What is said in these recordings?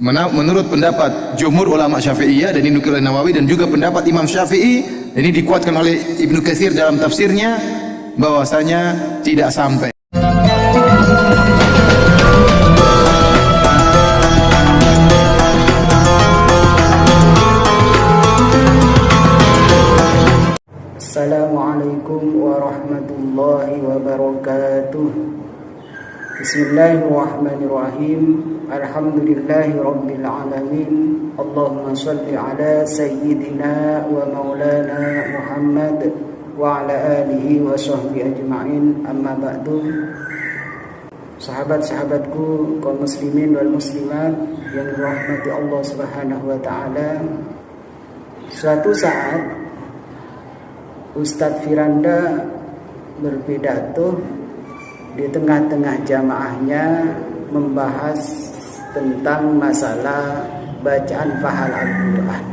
Menurut pendapat jumhur ulama Syafi'iyah, dan ini dinukil oleh Nawawi, dan juga pendapat Imam Syafi'i, dan ini dikuatkan oleh Ibnu Katsir dalam tafsirnya, bahwasanya tidak sampai. Assalamualaikum warahmatullahi wabarakatuh. Bismillahirrahmanirrahim. Alhamdulillahi rabbil alamin. Allahumma salli ala sayyidina wa maulana Muhammad wa ala alihi wa sahbihi ajma'in. Amma ba'du. Sahabat-sahabatku kaum muslimin wal muslimat yang dirahmati Allah Subhanahu wa taala. Suatu saat Ustadz Firanda berpidato di tengah-tengah jamaahnya membahas tentang masalah bacaan fahal Al-Quran.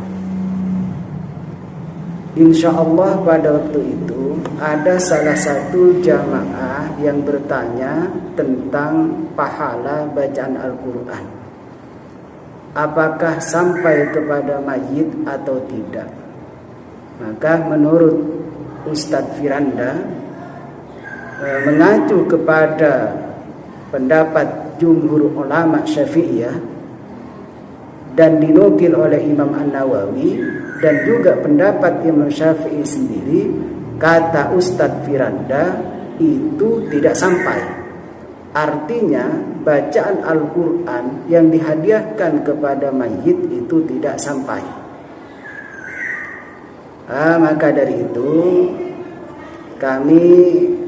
Insya Allah pada waktu itu ada salah satu jamaah yang bertanya tentang pahala bacaan Al-Quran. Apakah sampai kepada mayit atau tidak? Maka menurut Ustadz Firanda mengacu kepada pendapat jumhur ulama Syafi'iyah dan dinukil oleh Imam An-Nawawi dan juga pendapat Imam Syafi'i sendiri, kata Ustadz Firanda itu tidak sampai. Artinya bacaan Al-Quran yang dihadiahkan kepada mayit itu tidak sampai. Maka dari itu kami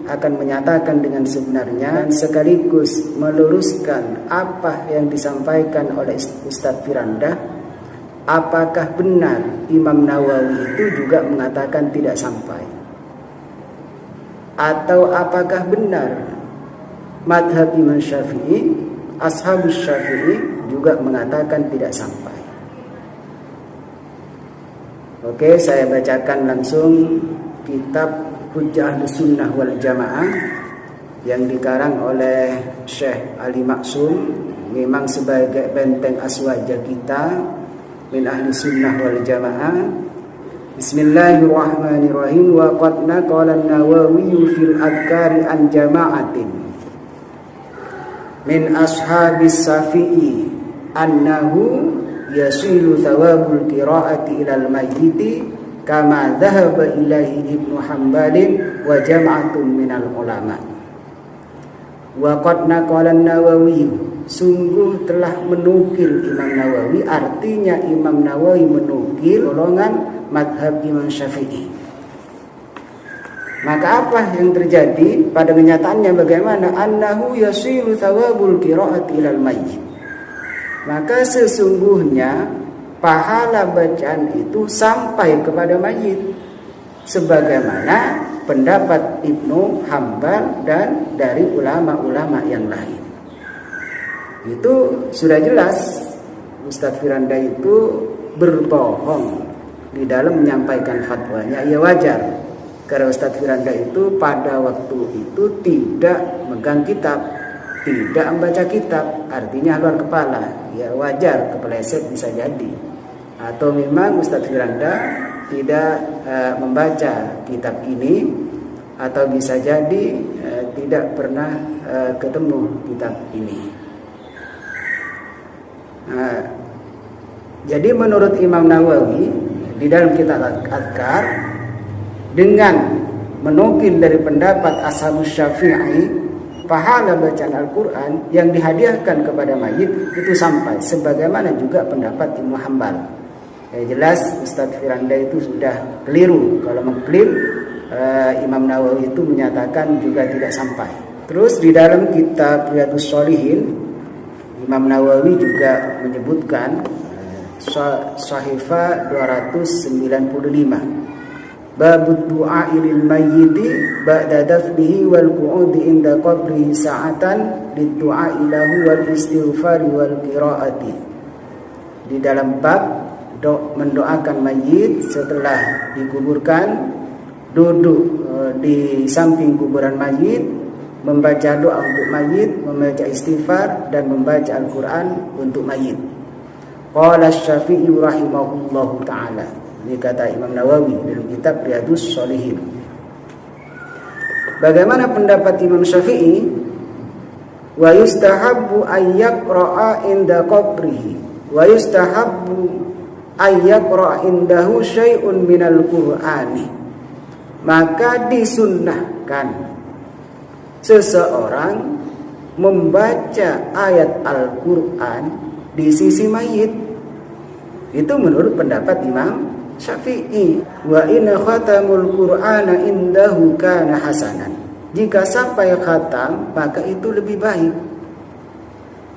akan menyatakan dengan sebenarnya sekaligus meluruskan apa yang disampaikan oleh Ustadz Firanda. Apakah benar Imam Nawawi itu juga mengatakan tidak sampai? Atau apakah benar madhab Imam Syafi'i, Ashabus Syafi'i juga mengatakan tidak sampai? Oke, saya bacakan langsung kitab Hujjah Sunnah wal Jamaah yang dikarang oleh Syekh Ali Maksum, memang sebagai benteng aswaja kita min ahli sunnah wal jamaah. Bismillahirrahmanirrahim. Wa qad naqala an-Nawawi fil adhkari an jama'atin min ashabis Syafi'i annahu yasilu thawabul qira'ati ilal mayyiti kama dhahaba ilahi Ibnu Hambalin wa jam'atun minal ulama. Wa qad naqala an-Nawawi, sungguh telah menukil Imam Nawawi, artinya Imam Nawawi menukil golongan madhab Imam Syafi'i. Maka apa yang terjadi pada kenyataannya bagaimana? Annahu yasilu thawabul qira'ati ilal mayyit. Maka sesungguhnya pahala bacaan itu sampai kepada mayit, sebagaimana pendapat Ibnu Hambal dan dari ulama-ulama yang lain. Itu sudah jelas Ustadz Firanda itu berbohong di dalam menyampaikan fatwanya. Ya wajar, karena Ustadz Firanda itu pada waktu itu tidak megang kitab, tidak membaca kitab, artinya luar kepala. Ya wajar, kepeleset bisa jadi. Atau memang Ustadz Firanda tidak membaca kitab ini, atau bisa jadi tidak pernah ketemu kitab ini. Jadi menurut Imam Nawawi di dalam kitab Adhkar, dengan menukil dari pendapat Ashabus Syafi'i, pahala bacaan Al-Quran yang dihadiahkan kepada mayit itu sampai, sebagaimana juga pendapat Ibnu Hambal. Jelas Ustadz Firanda itu sudah keliru kalau mengklaim Imam Nawawi itu menyatakan juga tidak sampai. Terus di dalam kitab Riyadhus Shalihin, Imam Nawawi juga menyebutkan Shahifah 295, Babud du'a lil mayyiti ba'da dafnihi wal qu'udi inda qabrihi sa'atan lid-du'a ilahu wal istighfari wal qira'ati. Di dalam bab mendoakan mayit setelah dikuburkan, duduk di samping kuburan mayit, membaca doa untuk mayit, membaca istighfar dan membaca Al-Quran untuk mayit. Qala Asy-Syafi'i rahimahullahu taala. Ini kata Imam Nawawi dalam kitab Riyadhus Shalihin. Bagaimana pendapat Imam Syafi'i? Wa yustahabbu ay yaqra'a inda qabrihi wa yustahabbu ay yaqra'a indahu syai'un minal Qur'ani. Maka disunnahkan seseorang membaca ayat Al-Qur'an di sisi mayit. Itu menurut pendapat Imam Syafi'i. Wa in khatamul Qur'ana indahu kana hasanan. Jika sampai khatam maka itu lebih baik.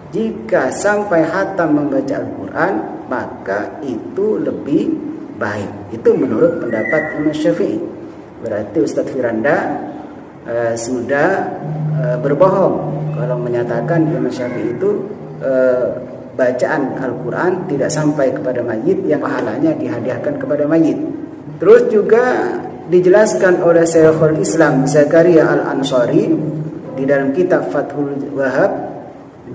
Jika sampai khatam membaca Al-Qur'an maka itu lebih baik. Itu menurut pendapat Imam Syafi'i. Berarti Ustadz Firanda sudah berbohong kalau menyatakan Imam Syafi'i itu bacaan Al-Quran tidak sampai kepada mayit yang pahalanya dihadiahkan kepada mayit. Terus juga dijelaskan oleh Syekhul Islam Zakaria Al-Ansari di dalam kitab Fathul Wahhab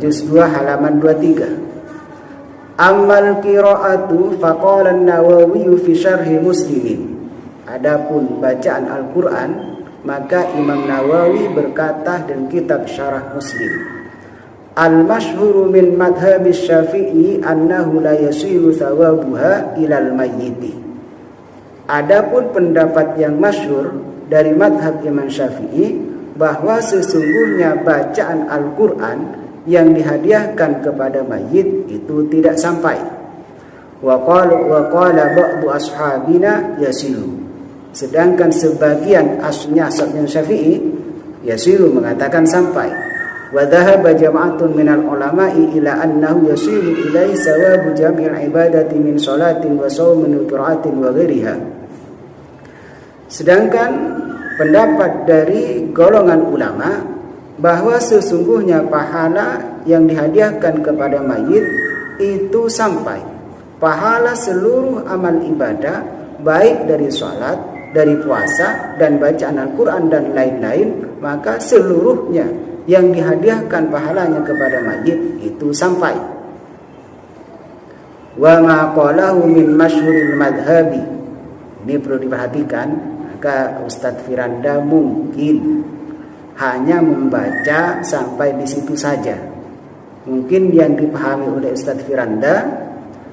juz 2 halaman 23. Amal qiraatu faqala an-Nawawi fi syarhi Muslimin. Adapun bacaan Al-Quran maka Imam Nawawi berkata dalam kitab Syarah Muslim, al-masyhuru min madhhabis Syafi'i annahu la yasiru thawabuha ilal mayyiti. Adapun pendapat yang masyhur dari madhab Imam Syafi'i bahwa sesungguhnya bacaan Al-Quran yang dihadiahkan kepada mayit itu tidak sampai. Wa qala ba'du ashabina yasiru. Sedangkan sebagian asnya Imam Syafi'i yasiru mengatakan sampai. Wa dhahaba jama'atun minal ulama'i ila annahu yasiru ilai sawabu jami'il ibadati min salatin wa shaumin wa qira'atin wa ghairiha. Sedangkan pendapat dari golongan ulama bahwa sesungguhnya pahala yang dihadiahkan kepada mayit itu sampai. Pahala seluruh amal ibadah baik dari salat, dari puasa dan bacaan Al-Quran dan lain-lain, maka seluruhnya yang dihadiahkan pahalanya kepada mayit itu sampai. Wa ma qalahu min masyhuril madhhabi. Ini perlu diperhatikan. Maka Ustadz Firanda mungkin hanya membaca sampai di situ saja. Mungkin yang dipahami oleh Ustadz Firanda,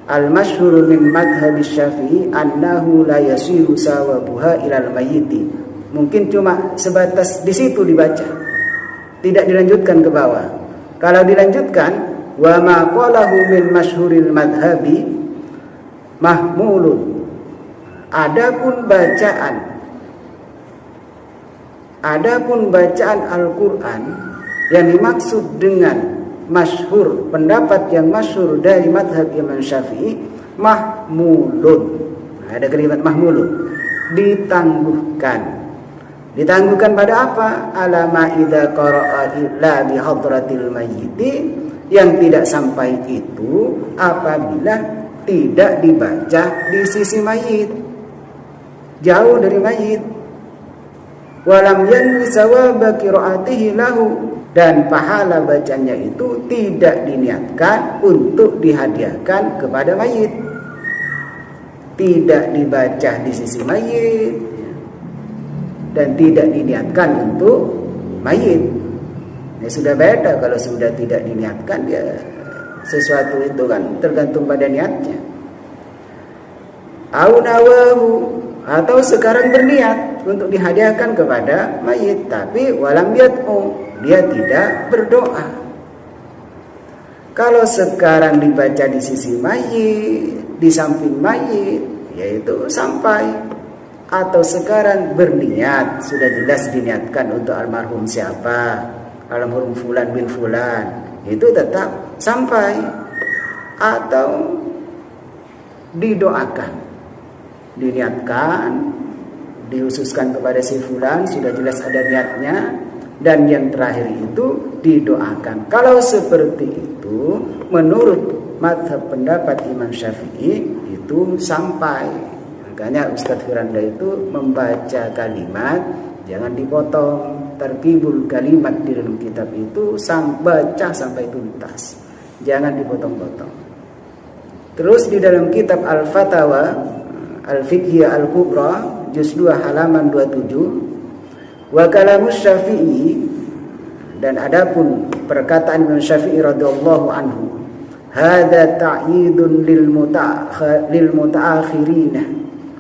al-masyhuru min madhhabis Syafi'i annahu la yasiru sawabuha ilal mayyiti. Mungkin cuma sebatas di situ dibaca, tidak dilanjutkan ke bawah. Kalau dilanjutkan, wa ma qalahu min masyhuril madhhabi mahmulun. Adapun bacaan Al-Quran yang dimaksud dengan masyhur, pendapat yang masyhur dari madhab Imam Syafi'i, mahmulun. Ada kalimat mahmulun, ditangguhkan. Ditangguhkan pada apa? Alama idza qara'a illa bi hadratil mayyiti, yang tidak sampai itu apabila tidak dibaca di sisi mayit, jauh dari mayit. Walam yanwi sawaba qiraatihi lahu, dan pahala bacanya itu tidak diniatkan untuk dihadiahkan kepada mayit. Tidak dibaca di sisi mayit dan tidak diniatkan untuk mayit. Ya sudah beda kalau sudah tidak diniatkan, ya sesuatu itu kan tergantung pada niatnya. Au nawahu, atau sekarang berniat untuk dihadiahkan kepada mayit, tapi walam yad'u, dia tidak berdoa. Kalau sekarang dibaca di sisi mayit, di samping mayit, yaitu sampai. Atau sekarang berniat, sudah jelas diniatkan untuk almarhum siapa, almarhum fulan bin fulan, itu tetap sampai. Atau didoakan, diniatkan, dihususkan kepada si fulan, sudah jelas ada niatnya, dan yang terakhir itu didoakan. Kalau seperti itu, menurut mazhab pendapat Imam Syafi'i itu sampai. Makanya Ustadz Firanda itu membaca kalimat, jangan dipotong. Tarkibul kalimat di dalam kitab itu baca sampai tuntas, jangan dipotong-potong. Terus di dalam kitab Al-Fatawa Al-Fiqhiyah Al-Kubra juz 2 halaman 27, wa kalamus Syafi'i, dan adapun perkataan Imam Syafi'i radhiyallahu anhu, hadza ta'yidun lil muta'akhirin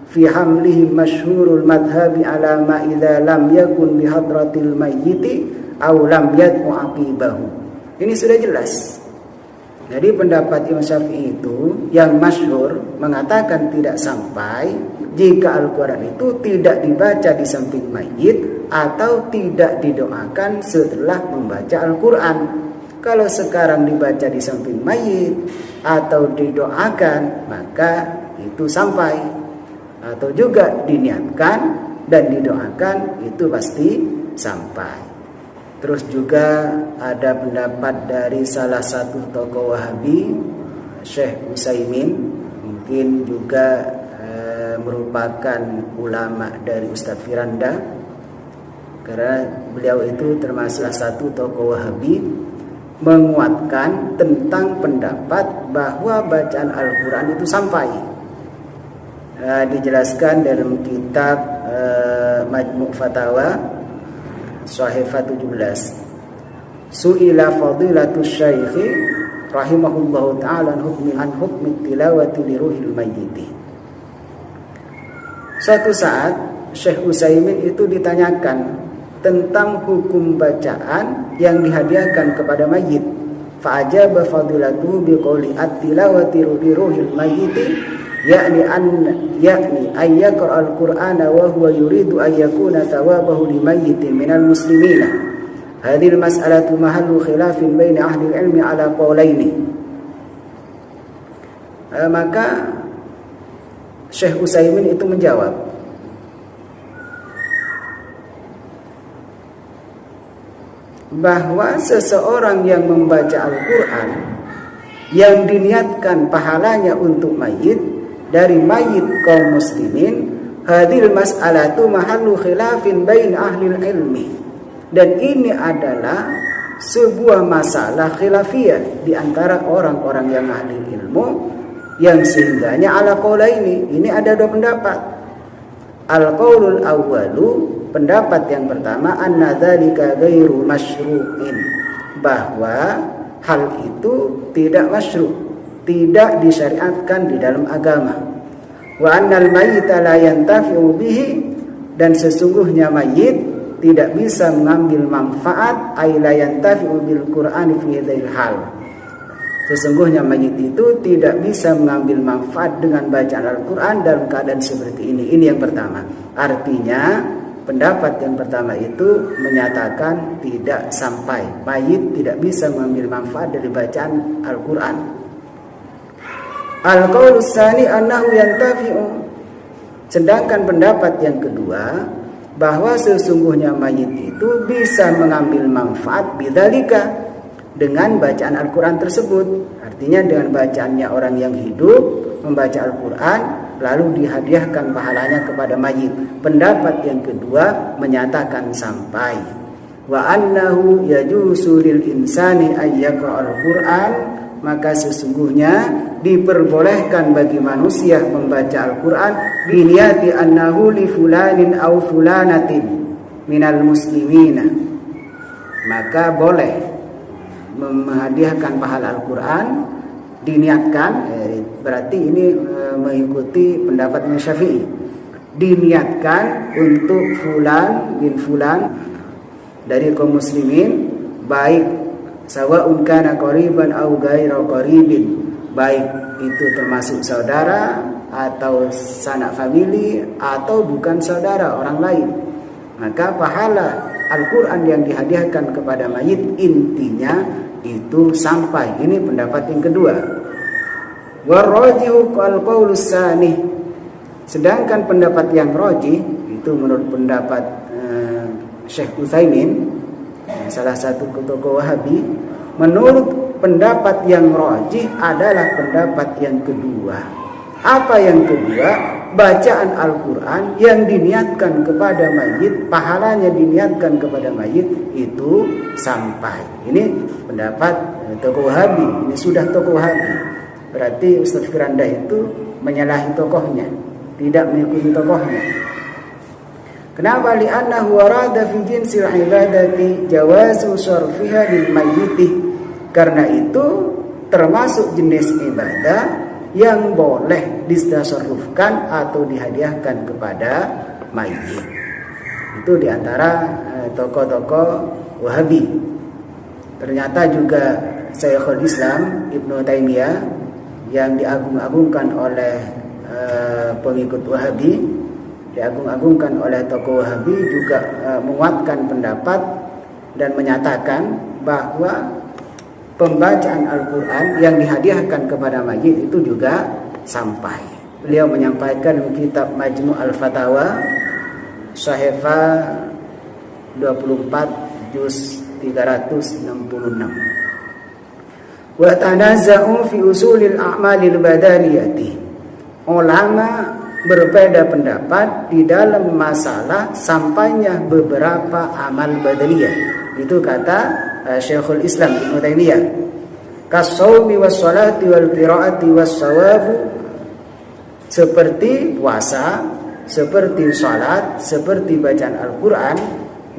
fi hamlihim masyhurul madhhabi ala ma idza lam yakun bi hadratil mayyiti aw lam yad'u aqibahu. Ini sudah jelas. Jadi pendapat Imam Syafi'i itu yang masyhur mengatakan tidak sampai jika Al-Quran itu tidak dibaca di samping mayit atau tidak didoakan setelah membaca Al-Quran. Kalau sekarang dibaca di samping mayit atau didoakan, maka itu sampai. Atau juga diniatkan dan didoakan, itu pasti sampai. Terus juga ada pendapat dari salah satu tokoh Wahabi, Syekh Utsaimin, mungkin juga merupakan ulama dari Ustadz Firanda, karena beliau itu termasuk salah satu tokoh Wahabi, menguatkan tentang pendapat bahwa bacaan Al-Quran itu sampai. Dijelaskan dalam kitab Majmu' Fatawa Sahifah 17. Su'ila fadilatus syaikhi rahimahullahu ta'ala an hukmi tilawati li ruhil mayyiti. Suatu saat Syekh Utsaimin itu ditanyakan tentang hukum bacaan yang dihadiahkan kepada mayit. Fa'ajaba fadilatuhu biqouli at-tilawati li ruhil mayyiti yakni ay yaqra al-Qur'ana wa huwa yuridu ay yakuna thawabahu limayyitin minal muslimina. Hadhihi al-mas'alatu mahallu khilafin baina ahli al-ilmi ala qawlaini. Maka Syekh Utsaimin itu menjawab, bahwa seseorang yang membaca Al-Quran yang diniatkan pahalanya untuk mayit dari mayit kaum muslimin, hadhil mas'alatu mahallu khilafin bain ahli ilmi, dan ini adalah sebuah masalah khilafiyah di antara orang-orang yang ahli ilmu, yang sehingganya ala qaulaini, ini ada dua pendapat. Al-qaulul awwalu, pendapat yang pertama, anna dzalika ghairu masyru'in, bahwa hal itu tidak masyru', tidak disyariatkan di dalam agama. Wa annal mayyita la yantafi'u bihi, dan sesungguhnya mayit tidak bisa mengambil manfaat, ay la yantafi'u bil Qur'ani fi dzil hal. Sesungguhnya mayit itu tidak bisa mengambil manfaat dengan bacaan Al-Quran dalam keadaan seperti ini. Ini yang pertama. Artinya pendapat yang pertama itu menyatakan tidak sampai, mayit tidak bisa mengambil manfaat dari bacaan Al-Quran. Al-qaulus tsani annahu yantafi'u, sedangkan pendapat yang kedua bahwa sesungguhnya mayit itu bisa mengambil manfaat bidzalika, dengan bacaan Al-Quran tersebut. Artinya dengan bacaannya orang yang hidup membaca Al-Quran lalu dihadiahkan pahalanya kepada mayit. Pendapat yang kedua menyatakan sampai. Wa annahu yajuzu lil insani ay yaqra'al Qur'an, maka sesungguhnya diperbolehkan bagi manusia membaca Al-Quran biniyati annahu li fulanin aw fulanatin minal muslimina, maka boleh menghadiahkan pahala Al-Quran diniatkan, berarti ini mengikuti pendapat Imam Syafi'i, diniatkan untuk fulan bin fulan dari kaum muslimin, baik sawa'un kana qariban aw ghairu qaribin, baik itu termasuk saudara atau sanak famili atau bukan saudara orang lain, maka pahala Al-Quran yang dihadiahkan kepada mayit intinya itu sampai. Ini pendapat yang kedua. Warrajihu qaulus tsani, sedangkan pendapat yang rajih itu menurut pendapat Syekh Utsaimin, salah satu tokoh Wahabi, menurut pendapat yang rajih adalah pendapat yang kedua. Apa yang kedua? Bacaan Al-Quran yang diniatkan kepada mayit, pahalanya diniatkan kepada mayit itu sampai. Ini pendapat tokoh Wahabi, ini sudah tokoh Wahabi. Berarti Ustadz Firanda itu menyalahi tokohnya, tidak mengikuti tokohnya. Kenapa? Li'annahu warada fi jinsil ibadati jawazu sarfiha lil mayyiti. Karena itu termasuk jenis ibadah yang boleh ditasarrufkan atau dihadiahkan kepada mayit. Itu diantara tokoh-tokoh Wahabi. Ternyata juga Syekhul Islam Ibnu Taimiyah yang diagung-agungkan oleh pengikut Wahabi, diagung-agungkan oleh tokoh Wahabi juga menguatkan pendapat dan menyatakan bahwa pembacaan Al-Quran yang dihadiahkan kepada mayit itu juga sampai. Beliau menyampaikan kitab Majmu' Al-Fatawa Sahifa 24 juz 366. Wa tanaza'u fi usulil a'malil badaniyati. Ulama berbeda pendapat di dalam masalah sampainya beberapa amal badaniyah. Itu kata Syekhul Islam Ibnu Taimiyah. Kas-shaumi was-shalati wal qiraati was-shawabu, seperti puasa, seperti salat, seperti bacaan Al-Qur'an.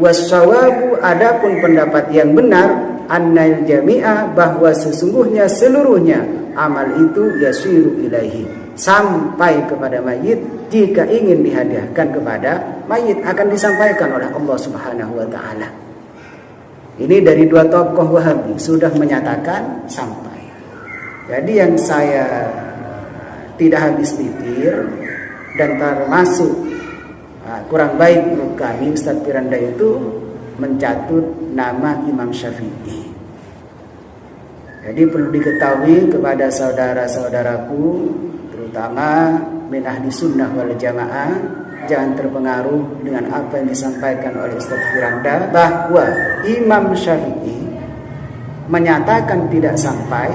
Was-shawabu, adapun pendapat yang benar, annal jami'a, bahwa sesungguhnya seluruhnya amal itu yasiru ilaihi, sampai kepada mayit. Jika ingin dihadiahkan kepada mayit akan disampaikan oleh Allah Subhanahu wa taala. Ini dari dua tokoh Wahabi sudah menyatakan sampai. Jadi yang saya tidak habis pikir dan termasuk kurang baik menurut kami, Ustadz Firanda itu mencatut nama Imam Syafi'i. Jadi perlu diketahui kepada saudara-saudaraku, terutama min ahli sunnah wal jamaah, jangan terpengaruh dengan apa yang disampaikan oleh Ustadz Firanda, bahwa Imam Syafi'i menyatakan tidak sampai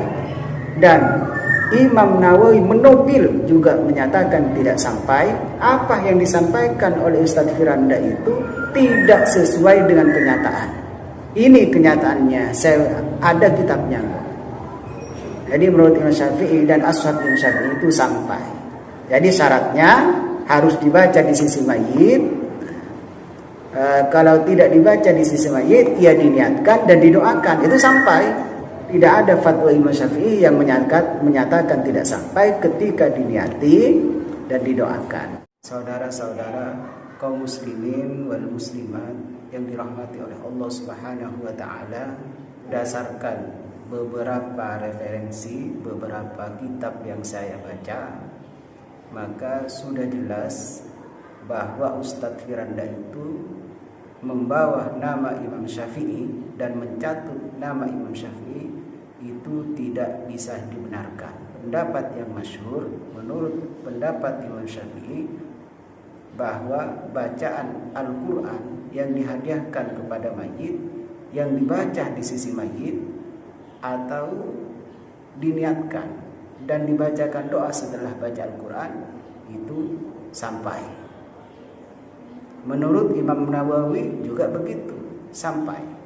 dan Imam Nawawi menukil juga menyatakan tidak sampai. Apa yang disampaikan oleh Ustadz Firanda itu tidak sesuai dengan kenyataan. Ini kenyataannya, saya ada kitabnya. Jadi menurut Imam Syafi'i dan ashab Imam Syafi'i itu sampai. Jadi syaratnya harus dibaca di sisi mayit. Kalau tidak dibaca di sisi mayit, ya diniatkan dan didoakan, itu sampai. Tidak ada fatwa Imam Syafi'i yang menyatakan tidak sampai ketika diniati dan didoakan. Saudara-saudara kaum muslimin wal muslimat yang dirahmati oleh Allah Subhanahu wa taala, berdasarkan beberapa referensi, beberapa kitab yang saya baca, maka sudah jelas bahwa Ustadz Firanda itu membawa nama Imam Syafi'i dan mencatut nama Imam Syafi'i itu tidak bisa dibenarkan. Pendapat yang masyhur menurut pendapat Imam Syafi'i bahwa bacaan Al-Quran yang dihadiahkan kepada mayit, yang dibaca di sisi mayit atau diniatkan dan dibacakan doa setelah baca Al-Quran itu sampai. Menurut Imam Nawawi juga begitu, sampai.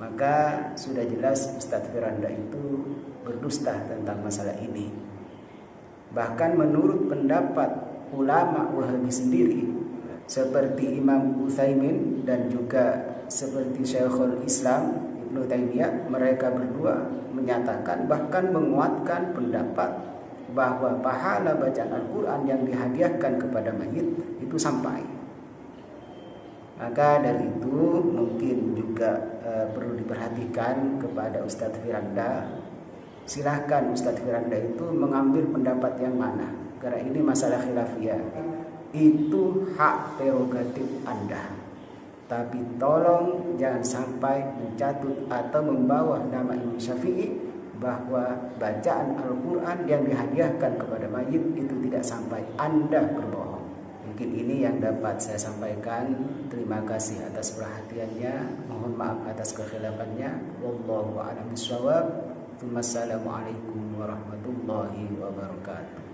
Maka sudah jelas Ustadz Firanda itu berdusta tentang masalah ini. Bahkan menurut pendapat ulama Wahabi sendiri, seperti Imam Utsaimin dan juga seperti Syekhul Islam Ibnu Taimiyah, mereka berdua menyatakan, bahkan menguatkan pendapat bahwa pahala bacaan Al-Quran yang dihadiahkan kepada mayit itu sampai. Maka dari itu mungkin juga perlu diperhatikan kepada Ustadz Firanda. Silahkan Ustadz Firanda itu mengambil pendapat yang mana, karena ini masalah khilafiyah. Itu hak prerogatif Anda. Tapi tolong jangan sampai mencatut atau membawa nama Imam Syafi'i bahwa bacaan Al-Quran yang dihadiahkan kepada mayit itu tidak sampai. Anda berbohong. Mungkin ini yang dapat saya sampaikan. Terima kasih atas perhatiannya. Mohon maaf atas kekhilafannya. Wallahu a'lam bishawab. Wassalamualaikum warahmatullahi wabarakatuh.